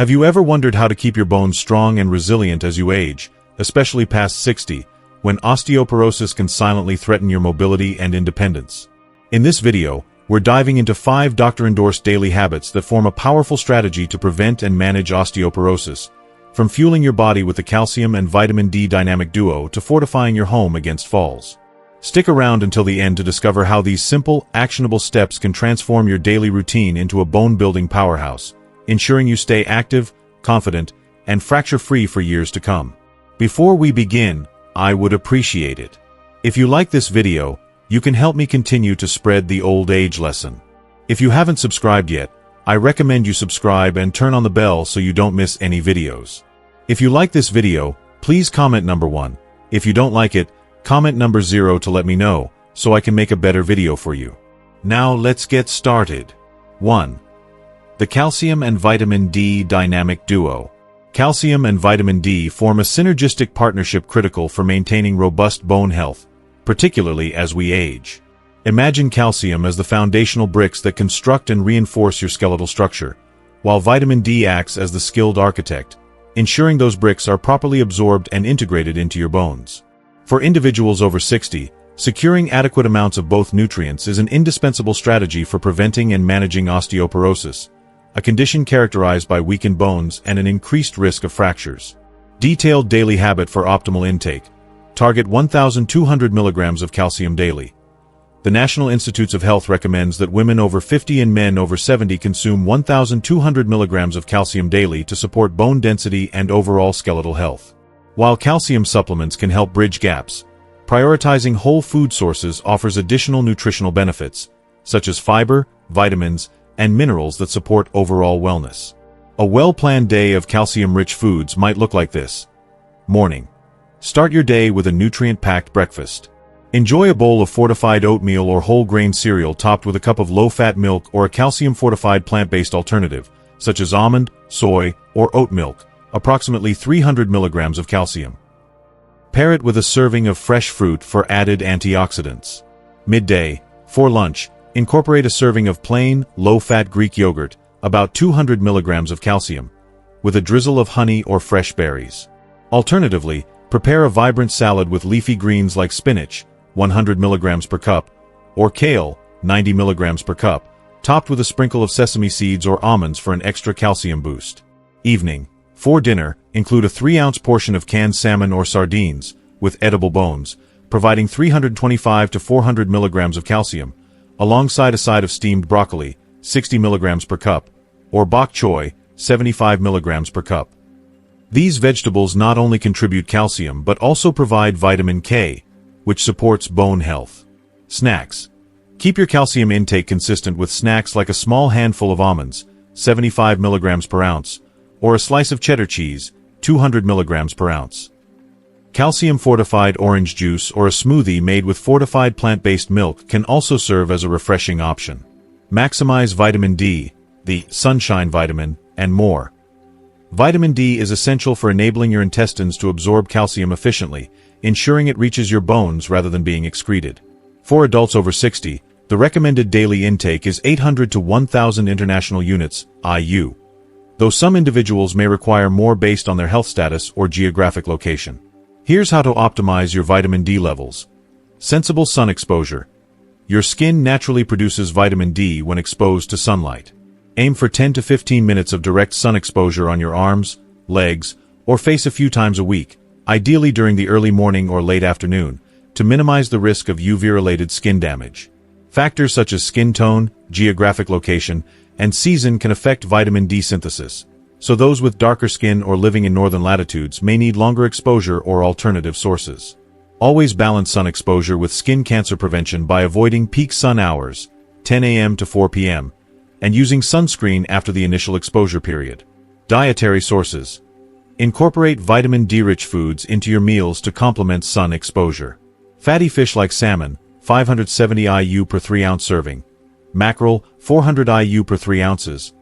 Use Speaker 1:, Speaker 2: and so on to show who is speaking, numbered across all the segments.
Speaker 1: Have you ever wondered how to keep your bones strong and resilient as you age, especially past 60, when osteoporosis can silently threaten your mobility and independence? In this video, we're diving into 5 doctor-endorsed daily habits that form a powerful strategy to prevent and manage osteoporosis, from fueling your body with the calcium and vitamin D dynamic duo to fortifying your home against falls. Stick around until the end to discover how these simple, actionable steps can transform your daily routine into a bone-building powerhouse, ensuring you stay active, confident, and fracture-free for years to come. Before we begin, I would appreciate it if you like this video. You can help me continue to spread the old age lesson. If you haven't subscribed yet, I recommend you subscribe and turn on the bell so you don't miss any videos. If you like this video, please comment number 1. If you don't like it, comment number 0 to let me know, so I can make a better video for you. Now let's get started. 1. The calcium and vitamin D dynamic duo. Calcium and vitamin D form a synergistic partnership critical for maintaining robust bone health, particularly as we age. Imagine calcium as the foundational bricks that construct and reinforce your skeletal structure, while vitamin D acts as the skilled architect, ensuring those bricks are properly absorbed and integrated into your bones. For individuals over 60, securing adequate amounts of both nutrients is an indispensable strategy for preventing and managing osteoporosis, a condition characterized by weakened bones and an increased risk of fractures. Detailed daily habit for optimal intake. Target 1,200 milligrams of calcium daily. The National Institutes of Health recommends that women over 50 and men over 70 consume 1,200 milligrams of calcium daily to support bone density and overall skeletal health. While calcium supplements can help bridge gaps, prioritizing whole food sources offers additional nutritional benefits, such as fiber, vitamins, and minerals that support overall wellness. A well-planned day of calcium-rich foods might look like this. Morning. Start your day with a nutrient-packed breakfast. Enjoy a bowl of fortified oatmeal or whole grain cereal topped with a cup of low-fat milk or a calcium-fortified plant-based alternative, such as almond, soy, or oat milk, approximately 300 milligrams of calcium. Pair it with a serving of fresh fruit for added antioxidants. Midday. For lunch, incorporate a serving of plain, low-fat Greek yogurt, about 200 milligrams of calcium, with a drizzle of honey or fresh berries. Alternatively, prepare a vibrant salad with leafy greens like spinach, 100 milligrams per cup, or kale, 90 milligrams per cup, topped with a sprinkle of sesame seeds or almonds for an extra calcium boost. Evening. For dinner, include a 3-ounce portion of canned salmon or sardines, with edible bones, providing 325 to 400 milligrams of calcium, alongside a side of steamed broccoli, 60 milligrams per cup, or bok choy, 75 milligrams per cup. These vegetables not only contribute calcium but also provide vitamin K, which supports bone health. Snacks. Keep your calcium intake consistent with snacks like a small handful of almonds, 75 milligrams per ounce, or a slice of cheddar cheese, 200 milligrams per ounce. Calcium-fortified orange juice or a smoothie made with fortified plant-based milk can also serve as a refreshing option. Maximize vitamin D, the sunshine vitamin, and more. Vitamin D is essential for enabling your intestines to absorb calcium efficiently, ensuring it reaches your bones rather than being excreted. For adults over 60, the recommended daily intake is 800 to 1,000 international units, IU, though some individuals may require more based on their health status or geographic location. Here's how to optimize your vitamin D levels. Sensible sun exposure. Your skin naturally produces vitamin D when exposed to sunlight. Aim for 10 to 15 minutes of direct sun exposure on your arms, legs, or face a few times a week, ideally during the early morning or late afternoon, to minimize the risk of UV-related skin damage. Factors such as skin tone, geographic location, and season can affect vitamin D synthesis, so those with darker skin or living in northern latitudes may need longer exposure or alternative sources. Always balance sun exposure with skin cancer prevention by avoiding peak sun hours, 10 a.m. to 4 p.m., and using sunscreen after the initial exposure period. Dietary sources. Incorporate vitamin D-rich foods into your meals to complement sun exposure. Fatty fish like salmon, 570 IU per 3-ounce serving, mackerel, 400 IU per 3 ounces,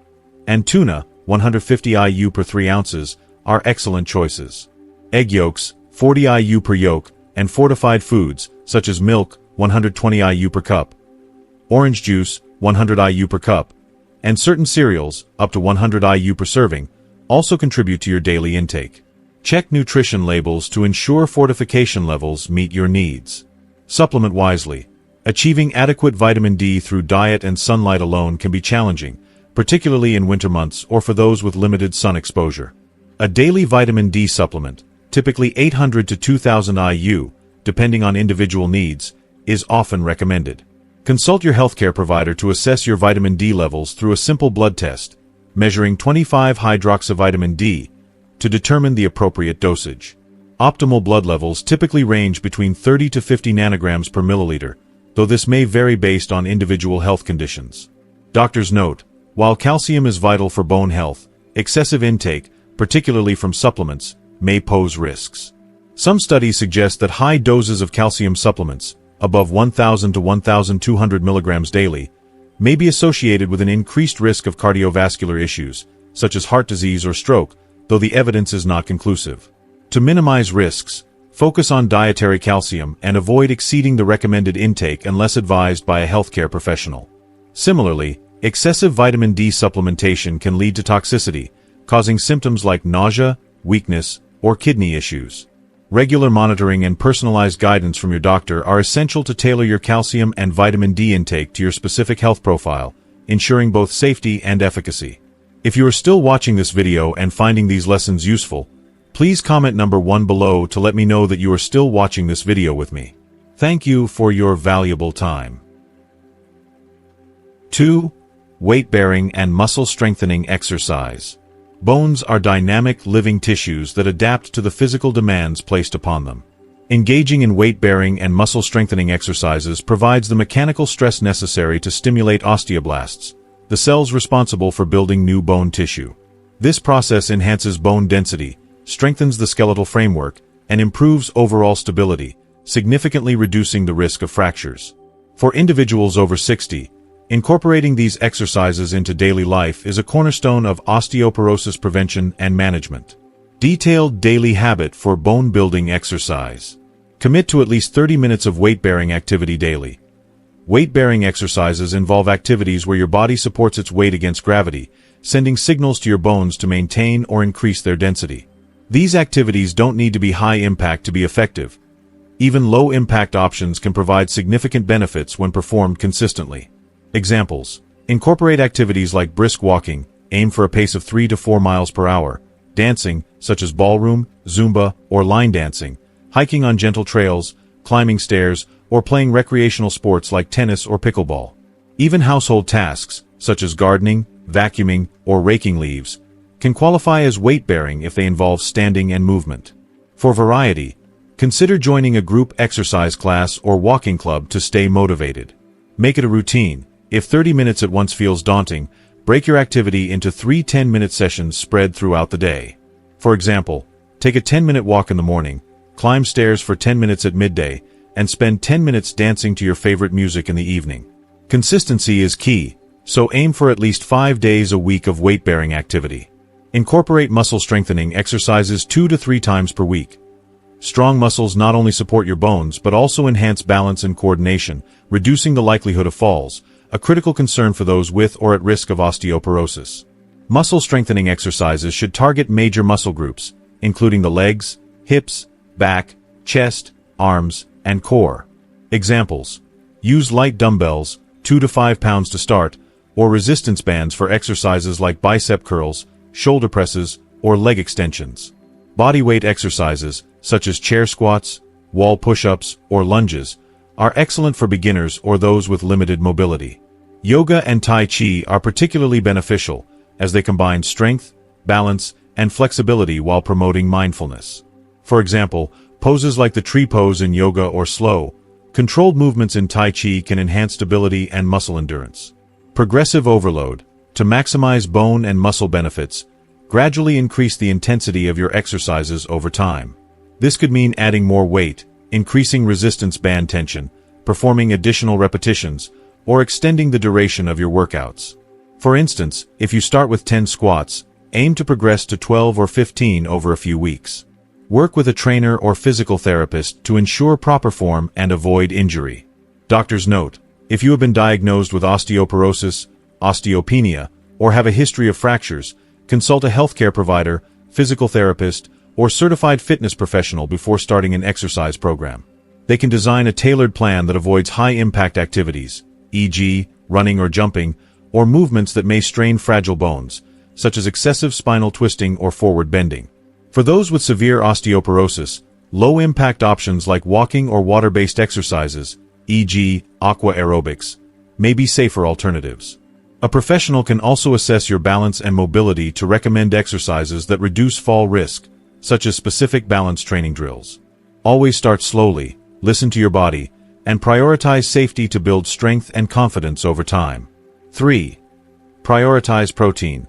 Speaker 1: and tuna, 150 IU per 3 ounces, are excellent choices. Egg yolks, 40 IU per yolk, and fortified foods, such as milk, 120 IU per cup, orange juice, 100 IU per cup, and certain cereals, up to 100 IU per serving, also contribute to your daily intake. Check nutrition labels to ensure fortification levels meet your needs. Supplement wisely. Achieving adequate vitamin D through diet and sunlight alone can be challenging, particularly in winter months or for those with limited sun exposure. A daily vitamin D supplement, typically 800 to 2000 IU, depending on individual needs, is often recommended. Consult your healthcare provider to assess your vitamin D levels through a simple blood test, measuring 25-hydroxyvitamin D, to determine the appropriate dosage. Optimal blood levels typically range between 30 to 50 nanograms per milliliter, though this may vary based on individual health conditions. Doctors note, while calcium is vital for bone health, excessive intake, particularly from supplements, may pose risks. Some studies suggest that high doses of calcium supplements, above 1,000 to 1,200 milligrams daily, may be associated with an increased risk of cardiovascular issues, such as heart disease or stroke, though the evidence is not conclusive. To minimize risks, focus on dietary calcium and avoid exceeding the recommended intake unless advised by a healthcare professional. Similarly, excessive vitamin D supplementation can lead to toxicity, causing symptoms like nausea, weakness, or kidney issues. Regular monitoring and personalized guidance from your doctor are essential to tailor your calcium and vitamin D intake to your specific health profile, ensuring both safety and efficacy. If you are still watching this video and finding these lessons useful, please comment number 1 below to let me know that you are still watching this video with me. Thank you for your valuable time. 2. Weight-bearing and muscle-strengthening exercise. Bones are dynamic, living tissues that adapt to the physical demands placed upon them. Engaging in weight-bearing and muscle-strengthening exercises provides the mechanical stress necessary to stimulate osteoblasts, the cells responsible for building new bone tissue. This process enhances bone density, strengthens the skeletal framework, and improves overall stability, significantly reducing the risk of fractures. For individuals over 60, incorporating these exercises into daily life is a cornerstone of osteoporosis prevention and management. Detailed daily habit for bone-building exercise. Commit to at least 30 minutes of weight-bearing activity daily. Weight-bearing exercises involve activities where your body supports its weight against gravity, sending signals to your bones to maintain or increase their density. These activities don't need to be high impact to be effective. Even low-impact options can provide significant benefits when performed consistently. Examples: incorporate activities like brisk walking, aim for a pace of 3 to 4 miles per hour, dancing, such as ballroom, Zumba, or line dancing, hiking on gentle trails, climbing stairs, or playing recreational sports like tennis or pickleball. Even household tasks, such as gardening, vacuuming, or raking leaves, can qualify as weight-bearing if they involve standing and movement. For variety, consider joining a group exercise class or walking club to stay motivated. Make it a routine. If 30 minutes at once feels daunting, break your activity into 3 10-minute sessions spread throughout the day. For example, take a 10-minute walk in the morning, climb stairs for 10 minutes at midday, and spend 10 minutes dancing to your favorite music in the evening. Consistency is key, so aim for at least 5 days a week of weight-bearing activity. Incorporate muscle strengthening exercises 2 to 3 times per week. Strong muscles not only support your bones but also enhance balance and coordination, reducing the likelihood of falls, a critical concern for those with or at risk of osteoporosis. Muscle strengthening exercises should target major muscle groups, including the legs, hips, back, chest, arms, and core. Examples: use light dumbbells, 2 to 5 pounds to start, or resistance bands for exercises like bicep curls, shoulder presses, or leg extensions. Bodyweight exercises, such as chair squats, wall push-ups, or lunges, are excellent for beginners or those with limited mobility. Yoga and Tai Chi are particularly beneficial, as they combine strength, balance, and flexibility while promoting mindfulness. For example, poses like the tree pose in yoga or slow, controlled movements in Tai Chi can enhance stability and muscle endurance. Progressive overload. To maximize bone and muscle benefits, gradually increase the intensity of your exercises over time. This could mean adding more weight, increasing resistance band tension, performing additional repetitions, or extending the duration of your workouts. For instance, if you start with 10 squats, aim to progress to 12 or 15 over a few weeks. Work with a trainer or physical therapist to ensure proper form and avoid injury. Doctor's note: if you have been diagnosed with osteoporosis, osteopenia, or have a history of fractures, Consult a healthcare provider, physical therapist, or certified fitness professional before starting an exercise program. They can design a tailored plan that avoids high-impact activities, e.g., running or jumping, or movements that may strain fragile bones, such as excessive spinal twisting or forward bending. For those with severe osteoporosis, low-impact options like walking or water-based exercises, e.g., aqua aerobics, may be safer alternatives. A professional can also assess your balance and mobility to recommend exercises that reduce fall risk, such as specific balance training drills. Always start slowly, listen to your body, and prioritize safety to build strength and confidence over time. 3. Prioritize protein,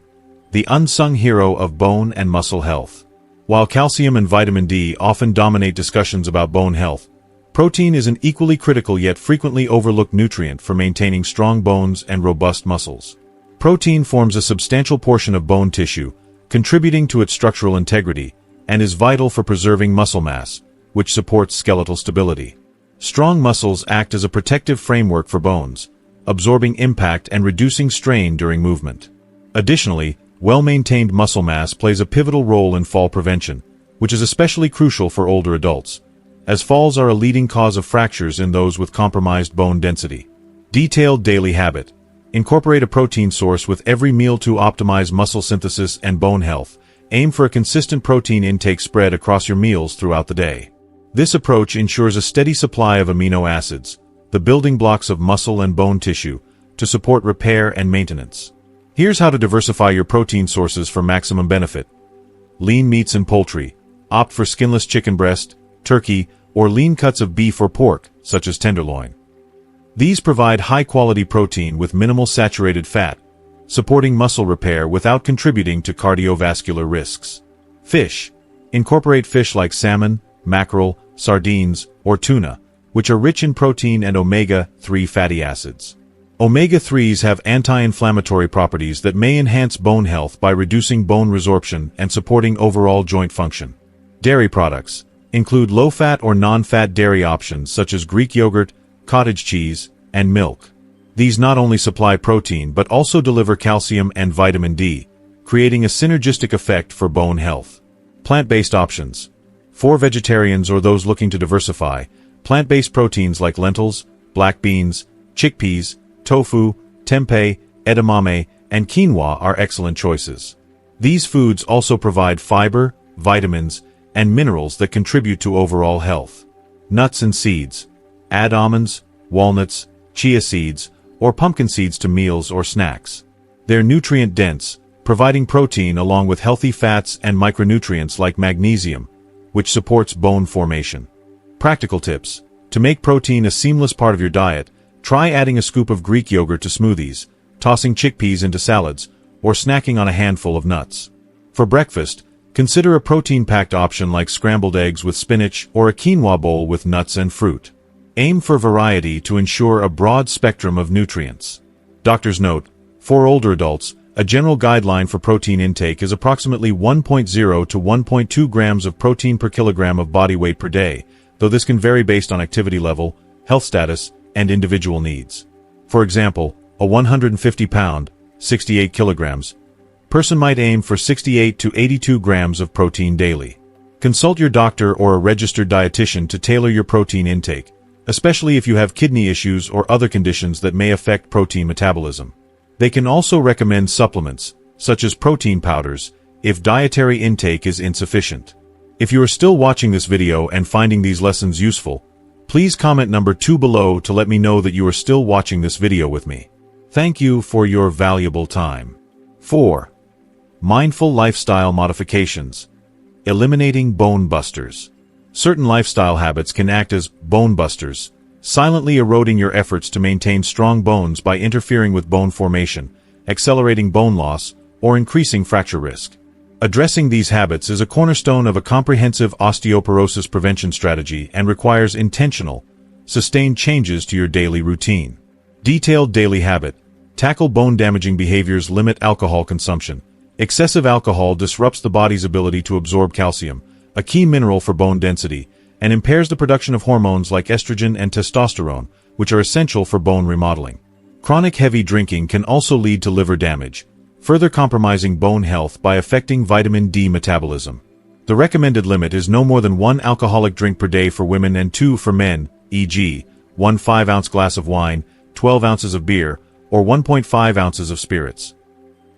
Speaker 1: the unsung hero of bone and muscle health. While calcium and vitamin D often dominate discussions about bone health, protein is an equally critical yet frequently overlooked nutrient for maintaining strong bones and robust muscles. Protein forms a substantial portion of bone tissue, contributing to its structural integrity, and is vital for preserving muscle mass, which supports skeletal stability. Strong muscles act as a protective framework for bones, absorbing impact and reducing strain during movement. Additionally, well-maintained muscle mass plays a pivotal role in fall prevention, which is especially crucial for older adults, as falls are a leading cause of fractures in those with compromised bone density. Detailed daily habit. Incorporate a protein source with every meal to optimize muscle synthesis and bone health. Aim for a consistent protein intake spread across your meals throughout the day. This approach ensures a steady supply of amino acids, the building blocks of muscle and bone tissue, to support repair and maintenance. Here's how to diversify your protein sources for maximum benefit. Lean meats and poultry. Opt for skinless chicken breast, turkey, or lean cuts of beef or pork, such as tenderloin. These provide high-quality protein with minimal saturated fat, supporting muscle repair without contributing to cardiovascular risks. Fish. Incorporate fish like salmon, mackerel, sardines, or tuna, which are rich in protein and omega-3 fatty acids. Omega-3s have anti-inflammatory properties that may enhance bone health by reducing bone resorption and supporting overall joint function. Dairy products. Include low-fat or non-fat dairy options such as Greek yogurt, cottage cheese, and milk. These not only supply protein but also deliver calcium and vitamin D, creating a synergistic effect for bone health. Plant-based options. For vegetarians or those looking to diversify, plant-based proteins like lentils, black beans, chickpeas, tofu, tempeh, edamame, and quinoa are excellent choices. These foods also provide fiber, vitamins, and minerals that contribute to overall health. Nuts and seeds. Add almonds, walnuts, chia seeds, or pumpkin seeds to meals or snacks. They're nutrient-dense, providing protein along with healthy fats and micronutrients like magnesium, which supports bone formation. Practical tips. To make protein a seamless part of your diet, try adding a scoop of Greek yogurt to smoothies, tossing chickpeas into salads, or snacking on a handful of nuts. For breakfast, consider a protein-packed option like scrambled eggs with spinach or a quinoa bowl with nuts and fruit. Aim for variety to ensure a broad spectrum of nutrients. Doctor's note: for older adults, a general guideline for protein intake is approximately 1.0 to 1.2 grams of protein per kilogram of body weight per day, though this can vary based on activity level, health status, and individual needs. For example, a 150-pound, 68 kilograms, person might aim for 68 to 82 grams of protein daily. Consult your doctor or a registered dietitian to tailor your protein intake, especially if you have kidney issues or other conditions that may affect protein metabolism. They can also recommend supplements, such as protein powders, if dietary intake is insufficient. If you are still watching this video and finding these lessons useful, please comment number 2 below to let me know that you are still watching this video with me. Thank you for your valuable time. 4. Mindful lifestyle modifications. Eliminating bone busters. Certain lifestyle habits can act as bone busters, silently eroding your efforts to maintain strong bones by interfering with bone formation, accelerating bone loss, or increasing fracture risk. Addressing these habits is a cornerstone of a comprehensive osteoporosis prevention strategy and requires intentional, sustained changes to your daily routine. Detailed daily habit. Tackle bone-damaging behaviors. Limit alcohol consumption. Excessive alcohol disrupts the body's ability to absorb calcium, a key mineral for bone density, and impairs the production of hormones like estrogen and testosterone, which are essential for bone remodeling. Chronic heavy drinking can also lead to liver damage, further compromising bone health by affecting vitamin D metabolism. The recommended limit is no more than 1 alcoholic drink per day for women and 2 for men, e.g., 1 5-ounce glass of wine, 12 ounces of beer, or 1.5 ounces of spirits.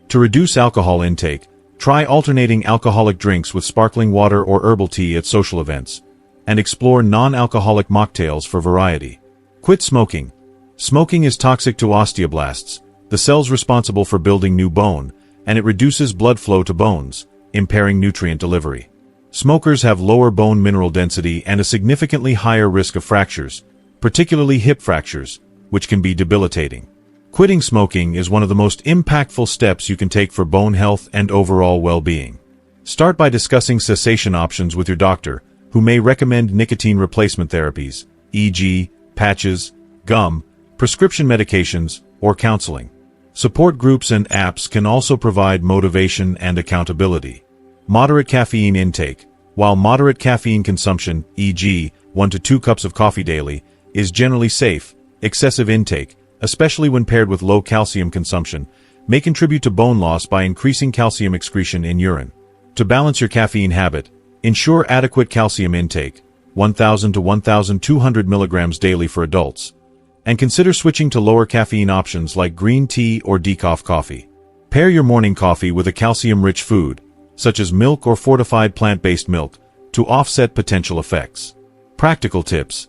Speaker 1: To reduce alcohol intake, try alternating alcoholic drinks with sparkling water or herbal tea at social events, and explore non-alcoholic mocktails for variety. Quit smoking. Smoking is toxic to osteoblasts, the cells responsible for building new bone, and it reduces blood flow to bones, impairing nutrient delivery. Smokers have lower bone mineral density and a significantly higher risk of fractures, particularly hip fractures, which can be debilitating. Quitting smoking is one of the most impactful steps you can take for bone health and overall well-being. Start by discussing cessation options with your doctor, who may recommend nicotine replacement therapies, e.g., patches, gum, prescription medications, or counseling. Support groups and apps can also provide motivation and accountability. Moderate caffeine intake. While moderate caffeine consumption, e.g., 1 to 2 cups of coffee daily, is generally safe, excessive intake, especially when paired with low calcium consumption, may contribute to bone loss by increasing calcium excretion in urine. To balance your caffeine habit, ensure adequate calcium intake, 1,000 to 1,200 milligrams daily for adults, and consider switching to lower caffeine options like green tea or decaf coffee. Pair your morning coffee with a calcium-rich food, such as milk or fortified plant-based milk, to offset potential effects. Practical tips.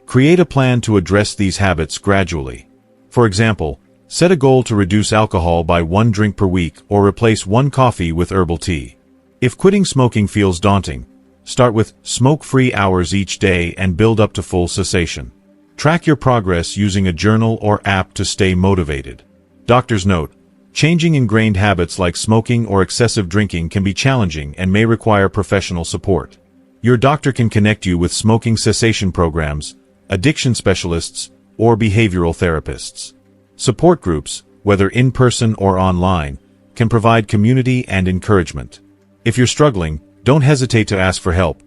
Speaker 1: Create a plan to address these habits gradually. For example, set a goal to reduce alcohol by 1 drink per week or replace 1 coffee with herbal tea. If quitting smoking feels daunting, start with smoke-free hours each day and build up to full cessation. Track your progress using a journal or app to stay motivated. Doctor's note: changing ingrained habits like smoking or excessive drinking can be challenging and may require professional support. Your doctor can connect you with smoking cessation programs, addiction specialists, or behavioral therapists. Support groups, whether in person or online, can provide community and encouragement. If you're struggling, don't hesitate to ask for help.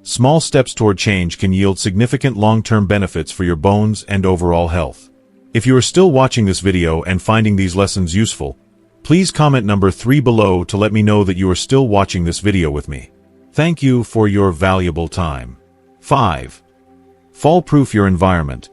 Speaker 1: Small steps toward change can yield significant long-term benefits for your bones and overall health. If you are still watching this video and finding these lessons useful, please comment number 3 below to let me know that you are still watching this video with me. Thank you for your valuable time. 5. Fall-proof your environment.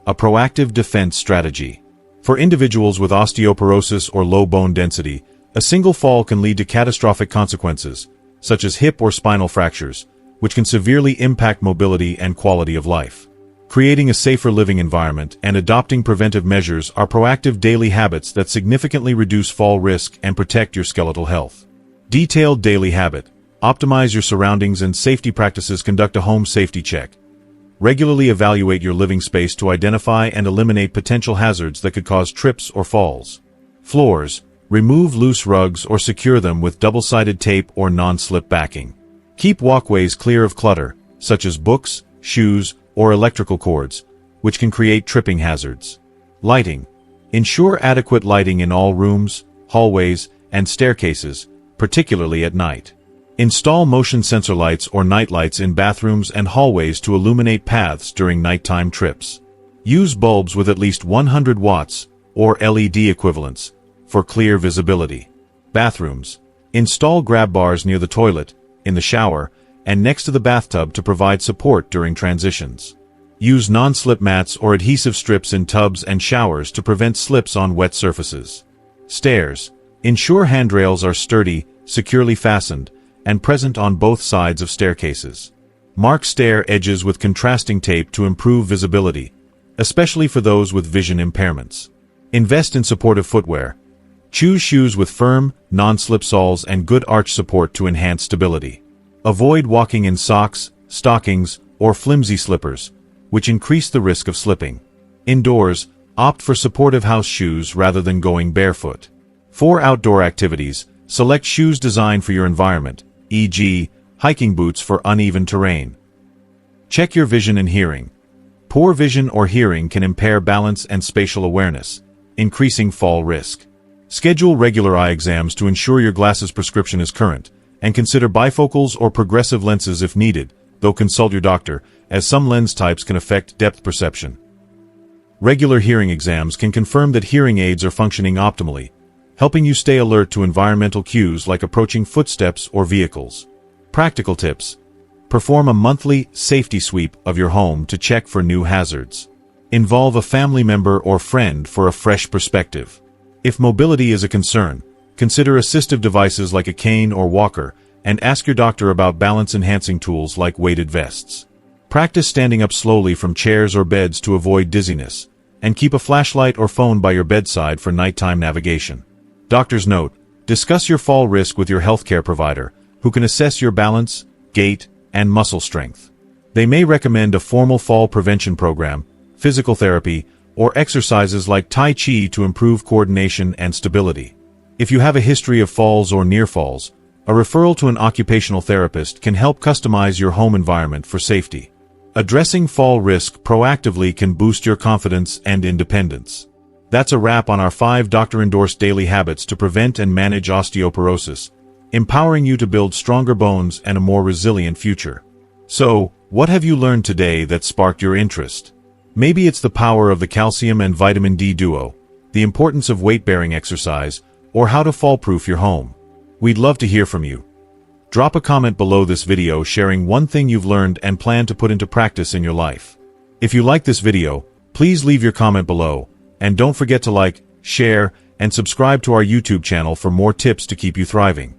Speaker 1: A proactive defense strategy. For individuals with osteoporosis or low bone density, a single fall can lead to catastrophic consequences, such as hip or spinal fractures, which can severely impact mobility and quality of life. Creating a safer living environment and adopting preventive measures are proactive daily habits that significantly reduce fall risk and protect your skeletal health. Detailed daily habit. Optimize your surroundings and safety practices. Conduct a home safety check. Regularly evaluate your living space to identify and eliminate potential hazards that could cause trips or falls. Floors. Remove loose rugs or secure them with double-sided tape or non-slip backing. Keep walkways clear of clutter, such as books, shoes, or electrical cords, which can create tripping hazards. Lighting. Ensure adequate lighting in all rooms, hallways, and staircases, particularly at night. Install motion sensor lights or night lights in bathrooms and hallways to illuminate paths during nighttime trips. Use bulbs with at least 100 watts, or LED equivalents, for clear visibility. Bathrooms. Install grab bars near the toilet, in the shower, and next to the bathtub to provide support during transitions. Use non-slip mats or adhesive strips in tubs and showers to prevent slips on wet surfaces. Stairs. Ensure handrails are sturdy, securely fastened, and present on both sides of staircases. Mark stair edges with contrasting tape to improve visibility, especially for those with vision impairments. Invest in supportive footwear. Choose shoes with firm, non-slip soles and good arch support to enhance stability. Avoid walking in socks, stockings, or flimsy slippers, which increase the risk of slipping. Indoors, opt for supportive house shoes rather than going barefoot. For outdoor activities, select shoes designed for your environment, e.g., hiking boots for uneven terrain. Check your vision and hearing. Poor vision or hearing can impair balance and spatial awareness, increasing fall risk. Schedule regular eye exams to ensure your glasses prescription is current, and consider bifocals or progressive lenses if needed, though consult your doctor, as some lens types can affect depth perception. Regular hearing exams can confirm that hearing aids are functioning optimally, helping you stay alert to environmental cues like approaching footsteps or vehicles. Practical tips. Perform a monthly safety sweep of your home to check for new hazards. Involve a family member or friend for a fresh perspective. If mobility is a concern, consider assistive devices like a cane or walker, and ask your doctor about balance-enhancing tools like weighted vests. Practice standing up slowly from chairs or beds to avoid dizziness, and keep a flashlight or phone by your bedside for nighttime navigation. Doctor's note: discuss your fall risk with your healthcare provider, who can assess your balance, gait, and muscle strength. They may recommend a formal fall prevention program, physical therapy, or exercises like Tai Chi to improve coordination and stability. If you have a history of falls or near falls, a referral to an occupational therapist can help customize your home environment for safety. Addressing fall risk proactively can boost your confidence and independence. That's a wrap on our 5 doctor-endorsed daily habits to prevent and manage osteoporosis, empowering you to build stronger bones and a more resilient future. So, what have you learned today that sparked your interest? Maybe it's the power of the calcium and vitamin D duo, the importance of weight-bearing exercise, or how to fall-proof your home. We'd love to hear from you. Drop a comment below this video sharing one thing you've learned and plan to put into practice in your life. If you like this video, please leave your comment below, and don't forget to like, share, and subscribe to our YouTube channel for more tips to keep you thriving.